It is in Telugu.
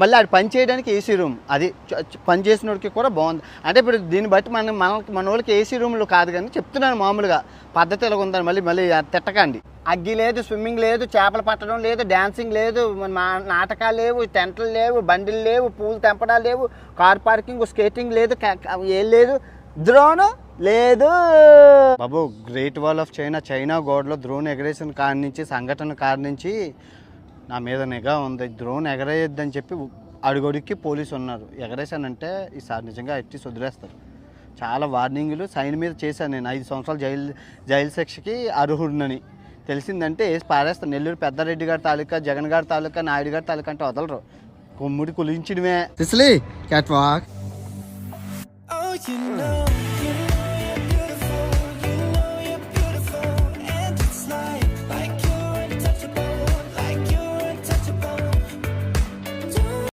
మళ్ళీ ఆడు పని చేయడానికి ఏసీ రూమ్, అది పని చేసినోడికి కూడా బాగుంది. అంటే ఇప్పుడు దీన్ని బట్టి మన వాళ్ళకి ఏసీ రూమ్లు కాదు, కానీ చెప్తున్నాను మామూలుగా పద్ధతి ఇలా ఉందని. మళ్ళీ తిట్టకండి. అగ్గి లేదు, స్విమ్మింగ్ లేదు, చేపలు పట్టడం లేదు, డ్యాన్సింగ్ లేదు, నాటకాలు లేవు, టెంట్లు లేవు, బండిలు లేవు, పూలు తెంపడాలు లేవు, కార్ పార్కింగ్, స్కేటింగ్ లేదు, ఏం లేదు, డ్రోన్ లేదు బాబు. గ్రేట్ వాల్ ఆఫ్ చైనా గోడలో డ్రోన్ ఎగరేసిన కాడి నుంచి, సంఘటన కాడి నుంచి నా మీద నిఘా ఉంది. డ్రోన్ ఎగరేయొద్దని చెప్పి అడుగడుక్కి పోలీసు ఉన్నారు. ఎగరేసానంటే ఈసారి నిజంగా ఎట్టి వదిలేస్తారు. చాలా వార్నింగ్లు సైన్ మీద చేశాను నేను. 5 సంవత్సరాలు జైలు శిక్షకి అర్హుడినని తెలిసిందంటే వేసి పారేస్తాను. నెల్లూరు పెద్దారెడ్డి గారి తాలూకా, జగన్ గారి తాలూకా, నాయుడు గారి తాలూకా అంటే వదలరు. కొమ్ముడి కులించడమే. సిసిలీ క్యాట్ వాక్.